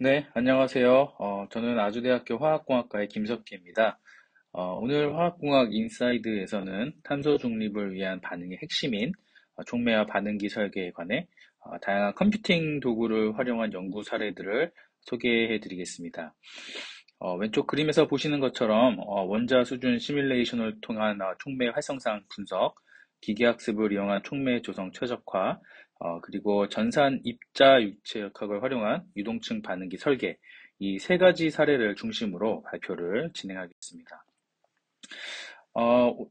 네, 안녕하세요. 저는 아주대학교 화학공학과의 김석희입니다. 오늘 화학공학 인사이드에서는 탄소 중립을 위한 반응의 핵심인 촉매와 반응기 설계에 관해 다양한 컴퓨팅 도구를 활용한 연구 사례들을 소개해 드리겠습니다. 왼쪽 그림에서 보시는 것처럼 원자 수준 시뮬레이션을 통한 촉매 활성상 분석, 기계학습을 이용한 촉매 조성 최적화, 그리고 전산 입자 유체역학을 활용한 유동층 반응기 설계, 이 세 가지 사례를 중심으로 발표를 진행하겠습니다.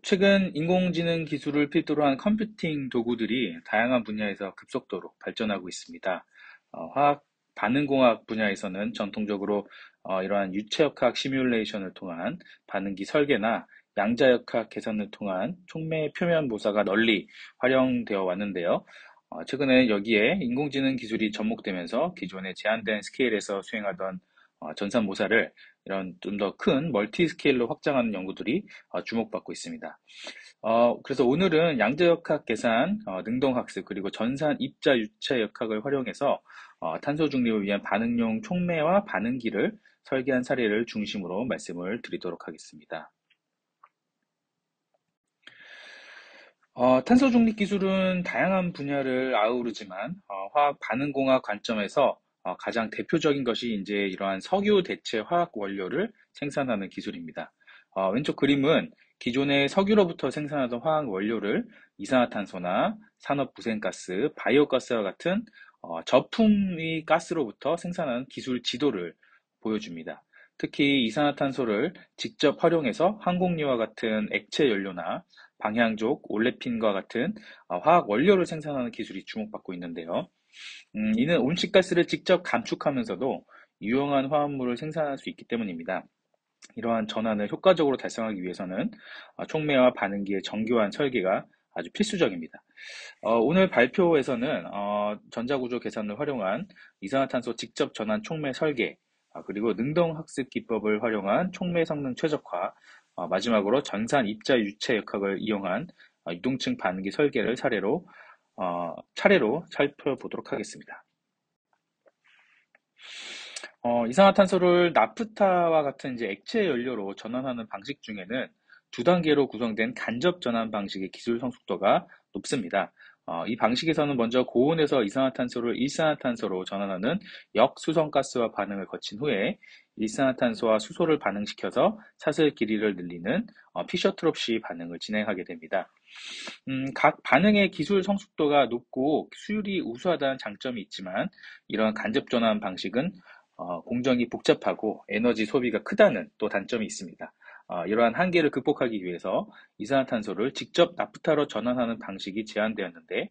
최근 인공지능 기술을 필두로 한 컴퓨팅 도구들이 다양한 분야에서 급속도로 발전하고 있습니다. 화학 반응공학 분야에서는 전통적으로 이러한 유체역학 시뮬레이션을 통한 반응기 설계나 양자역학 계산을 통한 촉매 표면 모사가 널리 활용되어 왔는데요. 최근에 여기에 인공지능 기술이 접목되면서 기존의 제한된 스케일에서 수행하던 전산 모사를 이런 좀 더 큰 멀티 스케일로 확장하는 연구들이 주목받고 있습니다. 그래서 오늘은 양자역학 계산, 능동학습, 그리고 전산 입자 유체 역학을 활용해서 탄소 중립을 위한 반응용 촉매와 반응기를 설계한 사례를 중심으로 말씀을 드리도록 하겠습니다. 탄소 중립 기술은 다양한 분야를 아우르지만 화학 반응공학 관점에서 가장 대표적인 것이 이제 이러한 석유 대체 화학 원료를 생산하는 기술입니다. 왼쪽 그림은 기존의 석유로부터 생산하던 화학 원료를 이산화탄소나 산업부생가스, 바이오가스와 같은 저품위 가스로부터 생산하는 기술 지도를 보여줍니다. 특히 이산화탄소를 직접 활용해서 항공유와 같은 액체 연료나 방향족, 올레핀과 같은 화학 원료를 생산하는 기술이 주목받고 있는데요. 이는 온실가스를 직접 감축하면서도 유용한 화합물을 생산할 수 있기 때문입니다. 이러한 전환을 효과적으로 달성하기 위해서는 촉매와 반응기의 정교한 설계가 아주 필수적입니다. 오늘 발표에서는 전자구조 계산을 활용한 이산화탄소 직접 전환 촉매 설계, 그리고 능동학습 기법을 활용한 촉매 성능 최적화, 마지막으로 전산 입자 유체 역학을 이용한 유동층 반응기 설계를 차례로 살펴보도록 하겠습니다. 이산화탄소를 나프타와 같은 이제 액체 연료로 전환하는 방식 중에는 두 단계로 구성된 간접 전환 방식의 기술 성숙도가 높습니다. 이 방식에서는 먼저 고온에서 이산화탄소를 일산화탄소로 전환하는 역수성가스와 반응을 거친 후에 일산화탄소와 수소를 반응시켜서 사슬 길이를 늘리는 피셔트롭시 반응을 진행하게 됩니다. 각 반응의 기술 성숙도가 높고 수율이 우수하다는 장점이 있지만 이런 간접 전환 방식은 공정이 복잡하고 에너지 소비가 크다는 또 단점이 있습니다. 이러한 한계를 극복하기 위해서 이산화탄소를 직접 나프타로 전환하는 방식이 제안되었는데,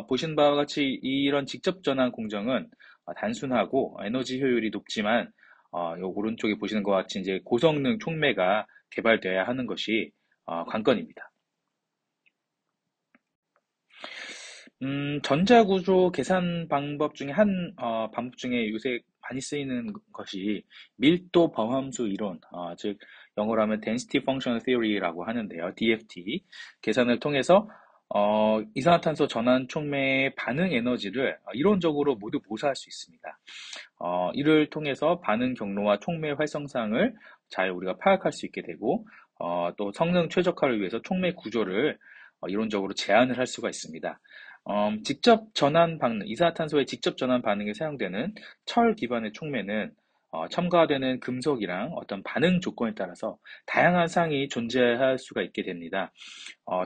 보신 바와 같이 이런 직접 전환 공정은 단순하고 에너지 효율이 높지만, 요 오른쪽에 보시는 것 같이 이제 고성능 촉매가 개발되어야 하는 것이 관건입니다. 전자구조 계산 방법 중에 방법 중에 요새 많이 쓰이는 것이 밀도 범함수 이론, 즉, 영어로 하면 Density Function Theory라고 하는데요. DFT. 계산을 통해서, 이산화탄소 전환 촉매의 반응 에너지를 이론적으로 모두 모사할 수 있습니다. 이를 통해서 반응 경로와 촉매 활성상을 잘 우리가 파악할 수 있게 되고, 또 성능 최적화를 위해서 촉매 구조를 이론적으로 제한을 할 수가 있습니다. 직접 전환 반응, 이산화탄소의 직접 전환 반응에 사용되는 철 기반의 촉매는 첨가되는 금속이랑 어떤 반응 조건에 따라서 다양한 상이 존재할 수가 있게 됩니다.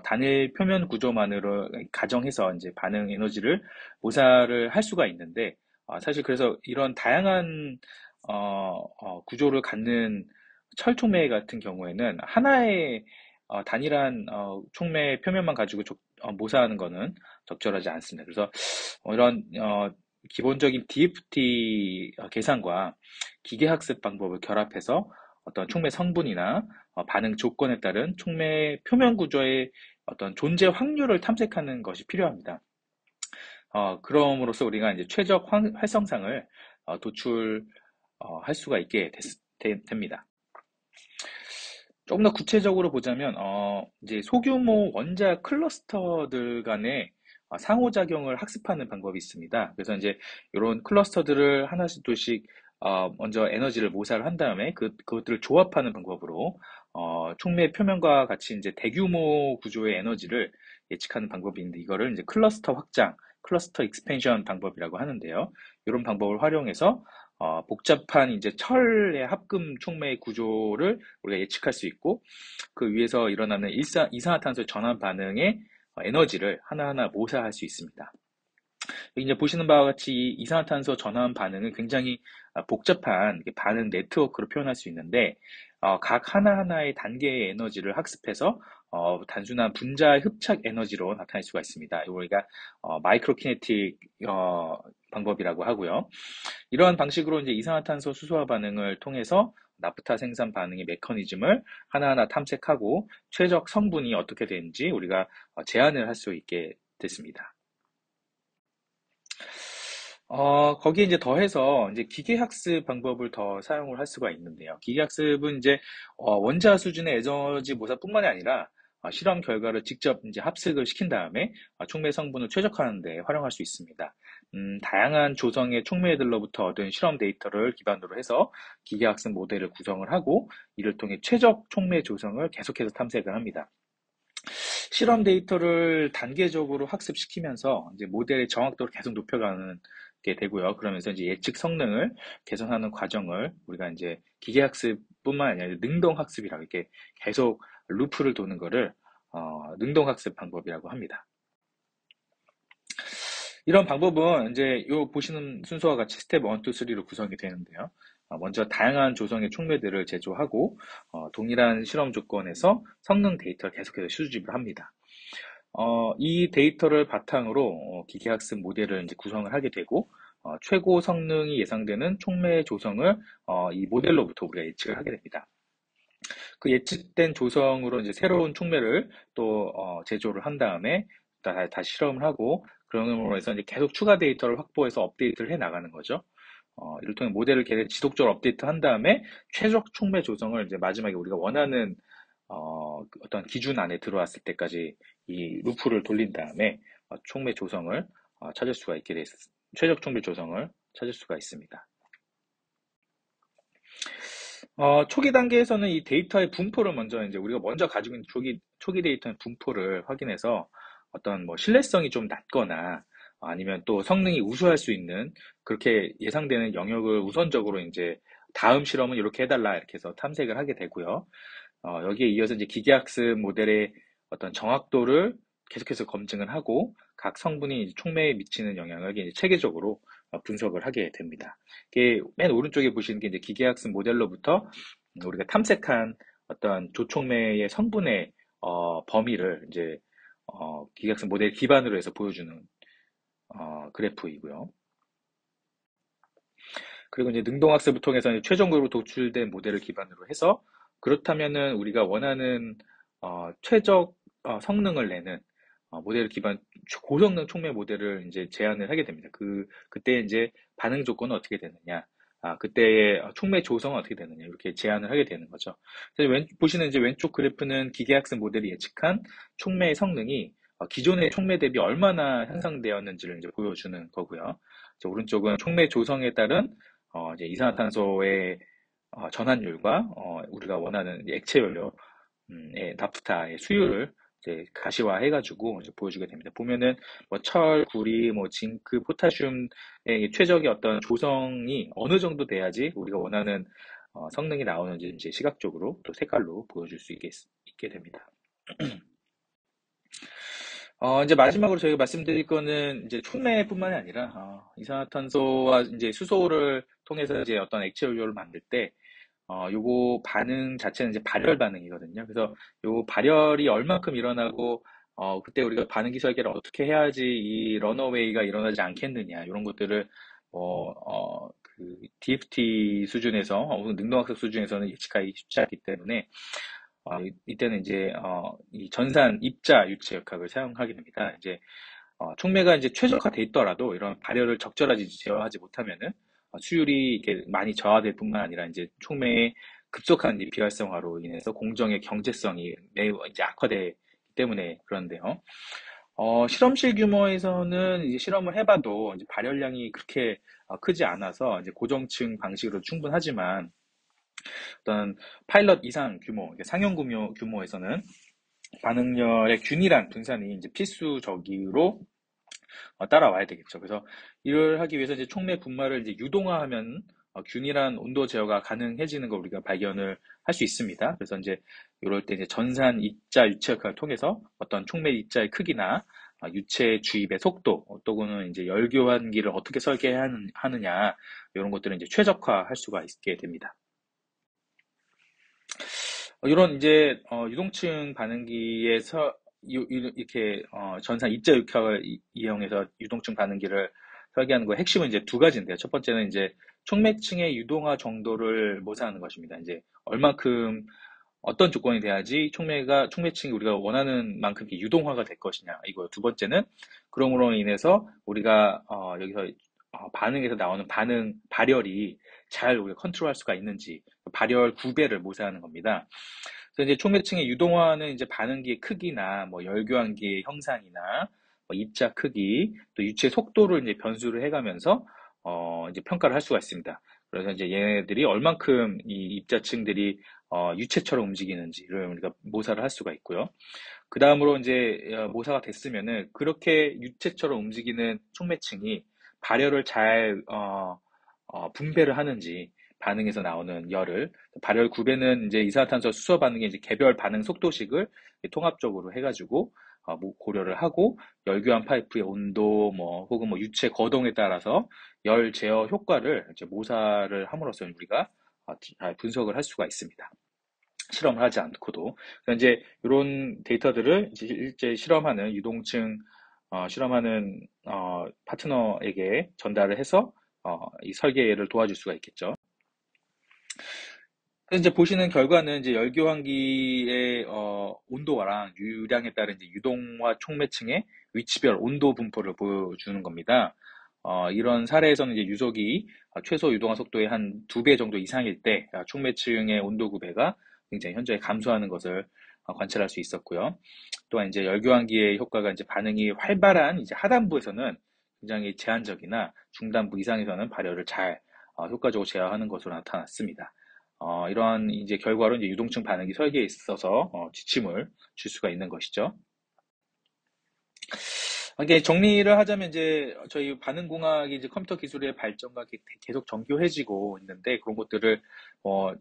단일 표면 구조만으로 가정해서 이제 반응 에너지를 모사를 할 수가 있는데, 사실 그래서 이런 다양한 구조를 갖는 철촉매 같은 경우에는 하나의 단일한 촉매 표면만 가지고 모사하는 거는 적절하지 않습니다. 그래서 이런 기본적인 DFT 계산과 기계학습 방법을 결합해서 어떤 촉매 성분이나 반응 조건에 따른 촉매 표면 구조의 어떤 존재 확률을 탐색하는 것이 필요합니다. 그럼으로써 우리가 이제 최적 활성상을 도출할 수가 있게 됩니다. 조금 더 구체적으로 보자면, 이제 소규모 원자 클러스터들 간의 상호작용을 학습하는 방법이 있습니다. 그래서 이제 이런 클러스터들을 하나씩 둘씩 먼저 에너지를 모사를 한 다음에 그것들을 조합하는 방법으로 촉매 표면과 같이 이제 대규모 구조의 에너지를 예측하는 방법인데 이거를 이제 클러스터 확장, 클러스터 익스펜션 방법이라고 하는데요. 이런 방법을 활용해서 복잡한 이제 철의 합금 촉매 구조를 우리가 예측할 수 있고 그 위에서 일어나는 이산화탄소 전환 반응의 에너지를 하나하나 모사할 수 있습니다. 이제 보시는 바와 같이 이 이산화탄소 전환 반응은 굉장히 복잡한 반응 네트워크로 표현할 수 있는데 각 하나하나의 단계의 에너지를 학습해서 단순한 분자의 흡착 에너지로 나타낼 수가 있습니다. 이걸 우리가 마이크로키네틱 방법이라고 하고요. 이러한 방식으로 이제 이산화탄소 수소화 반응을 통해서 나프타 생산 반응의 메커니즘을 하나하나 탐색하고 최적 성분이 어떻게 되는지 우리가 제안을 할 수 있게 됐습니다. 거기에 이제 더해서 이제 기계학습 방법을 더 사용을 할 수가 있는데요. 기계학습은 이제 원자 수준의 에너지 모사뿐만이 아니라 실험 결과를 직접 이제 합숙을 시킨 다음에 촉매 성분을 최적화하는 데 활용할 수 있습니다. 다양한 조성의 촉매들로부터 얻은 실험 데이터를 기반으로 해서 기계학습 모델을 구성을 하고 이를 통해 최적 촉매 조성을 계속해서 탐색을 합니다. 실험 데이터를 단계적으로 학습시키면서 이제 모델의 정확도를 계속 높여가는 게 되고요. 그러면서 이제 예측 성능을 개선하는 과정을 우리가 이제 기계학습뿐만 아니라 능동학습이라고 이렇게 계속 루프를 도는 거를 능동학습 방법이라고 합니다. 이런 방법은 이제 요 보시는 순서와 같이 스텝 1, 2, 3로 구성이 되는데요. 먼저 다양한 조성의 촉매들을 제조하고 동일한 실험 조건에서 성능 데이터를 계속해서 수집을 합니다. 이 데이터를 바탕으로 기계학습 모델을 이제 구성을 하게 되고 최고 성능이 예상되는 촉매 조성을 이 모델로부터 우리가 예측을 하게 됩니다. 그 예측된 조성으로 이제 새로운 촉매를 또 제조를 한 다음에 다시 실험을 하고 그럼으로 해서 이제 계속 추가 데이터를 확보해서 업데이트를 해 나가는 거죠. 이를 통해 모델을 계속 지속적으로 업데이트 한 다음에 최적 촉매 조성을 이제 마지막에 우리가 원하는 어떤 기준 안에 들어왔을 때까지 이 루프를 돌린 다음에 촉매 조성을 찾을 수가 있게 됐, 최적 촉매 조성을 찾을 수가 있습니다. 초기 단계에서는 이 데이터의 분포를 먼저 이제 우리가 먼저 가지고 있는 초기 데이터의 분포를 확인해서 어떤 뭐 신뢰성이 좀 낮거나 아니면 또 성능이 우수할 수 있는 그렇게 예상되는 영역을 우선적으로 이제 다음 실험은 이렇게 해달라 이렇게 해서 탐색을 하게 되고요. 여기에 이어서 이제 기계학습 모델의 어떤 정확도를 계속해서 검증을 하고 각 성분이 촉매에 미치는 영향을 이제 체계적으로 분석을 하게 됩니다. 이게 맨 오른쪽에 보시는 게 이제 기계학습 모델로부터 우리가 탐색한 어떤 조촉매의 성분의 범위를 이제 기계학습 모델 기반으로 해서 보여주는 그래프이고요. 그리고 이제 능동학습을 통해서 이제 최종적으로 도출된 모델을 기반으로 해서 그렇다면은 우리가 원하는 최적 성능을 내는 모델 기반 고성능 촉매 모델을 이제 제안을 하게 됩니다. 그때 이제 반응 조건은 어떻게 되느냐, 그때의 촉매 조성은 어떻게 되느냐 이렇게 제안을 하게 되는 거죠. 그래서 보시는 이제 왼쪽 그래프는 기계학습 모델이 예측한 촉매의 성능이 기존의 촉매 대비 얼마나 향상되었는지를 이제 보여주는 거고요. 오른쪽은 촉매 조성에 따른 이제 이산화탄소의 전환율과 우리가 원하는 액체 연료 나프타의 수율을 이제 가시화해가지고 이제 보여주게 됩니다. 보면은 뭐 철, 구리, 뭐 징크, 포타슘의 최적의 어떤 조성이 어느 정도 돼야지 우리가 원하는 성능이 나오는지 이제 시각적으로 또 색깔로 보여줄 수 있게 됩니다. 이제 마지막으로 저희가 말씀드릴 거는 이제 촉매뿐만이 아니라 이산화탄소와 이제 수소를 통해서 이제 어떤 액체 연료를 만들 때 요거 반응 자체는 이제 발열 반응이거든요. 그래서 요 발열이 얼만큼 일어나고, 그때 우리가 반응기 설계를 어떻게 해야지 이 런어웨이가 일어나지 않겠느냐, 이런 것들을, DFT 수준에서, 혹은 능동학습 수준에서는 예측하기 쉽지 않기 때문에, 이때는 이제, 이 전산 입자 유체 역학을 사용하게 됩니다. 이제, 촉매가 이제 최적화돼 있더라도 이런 발열을 적절하게 제어하지 못하면은 수율이 이렇게 많이 저하될 뿐만 아니라 이제 촉매의 급속한 이 비활성화로 인해서 공정의 경제성이 매우 이제 악화되기 때문에 그런데요. 실험실 규모에서는 이제 실험을 해봐도 이제 발열량이 그렇게 크지 않아서 이제 고정층 방식으로 충분하지만 어떤 파일럿 이상 규모, 이게 상용 규모에서는 반응열의 균일한 분산이 이제 필수적으로 따라와야 되겠죠. 그래서 이를 하기 위해서 이제 촉매 분말을 이제 유동화하면 균일한 온도 제어가 가능해지는 걸 우리가 발견을 할 수 있습니다. 그래서 이제 이럴 때 이제 전산 입자 유체 역학을 통해서 어떤 촉매 입자의 크기나 유체 주입의 속도 또는 이제 열 교환기를 어떻게 설계하느냐 이런 것들을 이제 최적화할 수가 있게 됩니다. 이런 이제 유동층 반응기에서 이렇게 전산 입자 역학을 이용해서 유동층 반응기를 설계하는 거의 핵심은 이제 두 가지인데요. 첫 번째는 이제 촉매층의 유동화 정도를 모사하는 것입니다. 이제 얼만큼 어떤 조건이 돼야지 촉매층이 우리가 원하는 만큼 유동화가 될 것이냐 이거. 두 번째는 그럼으로 인해서 우리가 여기서 반응에서 나오는 발열이 잘 우리가 컨트롤할 수가 있는지 발열 구배를 모사하는 겁니다. 그래서 이제 촉매층의 유동화는 이제 반응기의 크기나 뭐 열교환기의 형상이나 뭐 입자 크기 또 유체 속도를 이제 변수를 해가면서 이제 평가를 할 수가 있습니다. 그래서 이제 얘네들이 얼만큼 이 입자층들이 유체처럼 움직이는지를 우리가 모사를 할 수가 있고요. 그 다음으로 이제 모사가 됐으면은 그렇게 유체처럼 움직이는 촉매층이 발열을 잘 분배를 하는지 반응에서 나오는 열을 발열 구배는 이제 이산화탄소 수소 반응의 이제 개별 반응 속도식을 통합적으로 해가지고 고려를 하고 열교환 파이프의 온도 뭐 혹은 뭐 유체 거동에 따라서 열 제어 효과를 이제 모사를 함으로써 우리가 잘 분석을 할 수가 있습니다. 실험을 하지 않고도. 그래서 이제 이런 데이터들을 이제 실제 실험하는 유동층 실험하는 파트너에게 전달을 해서 이 설계를 도와줄 수가 있겠죠. 그래서 이제 보시는 결과는 이제 열교환기의 온도랑 유량에 따른 이제 유동화 촉매층의 위치별 온도 분포를 보여주는 겁니다. 이런 사례에서는 이제 유속이 최소 유동화 속도의 한 2배 정도 이상일 때 촉매층의 온도 구배가 굉장히 현저히 감소하는 것을 관찰할 수 있었고요. 또한 이제 열교환기의 효과가 이제 반응이 활발한 이제 하단부에서는 굉장히 제한적이나 중단부 이상에서는 발열을 잘 효과적으로 제어하는 것으로 나타났습니다. 이러한 이제 결과로 이제 유동층 반응기 설계에 있어서 지침을 줄 수가 있는 것이죠. 이게 정리를 하자면 이제 저희 반응공학이 이제 컴퓨터 기술의 발전과 계속 정교해지고 있는데 그런 것들을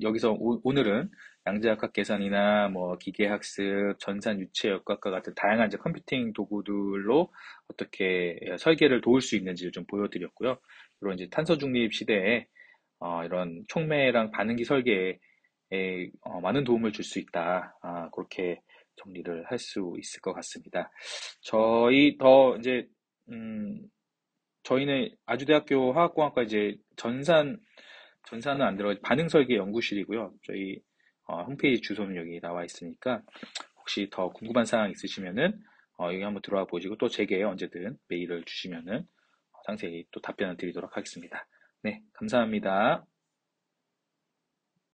여기서 오늘은 양자역학 계산이나 뭐 기계학습, 전산 유체 역학과 같은 다양한 이제 컴퓨팅 도구들로 어떻게 설계를 도울 수 있는지를 좀 보여드렸고요. 그리고 이제 탄소 중립 시대에 이런 촉매랑 반응기 설계에 많은 도움을 줄 수 있다. 그렇게 정리를 할 수 있을 것 같습니다. 저희 더 이제 음, 저희는 아주대학교 화학공학과 이제 전산은 안 들어가 반응 설계 연구실이고요. 저희 홈페이지 주소는 여기 나와 있으니까 혹시 더 궁금한 사항 있으시면은 여기 한번 들어와 보시고 또 제게 언제든 메일을 주시면은 상세히 또 답변을 드리도록 하겠습니다. 네, 감사합니다.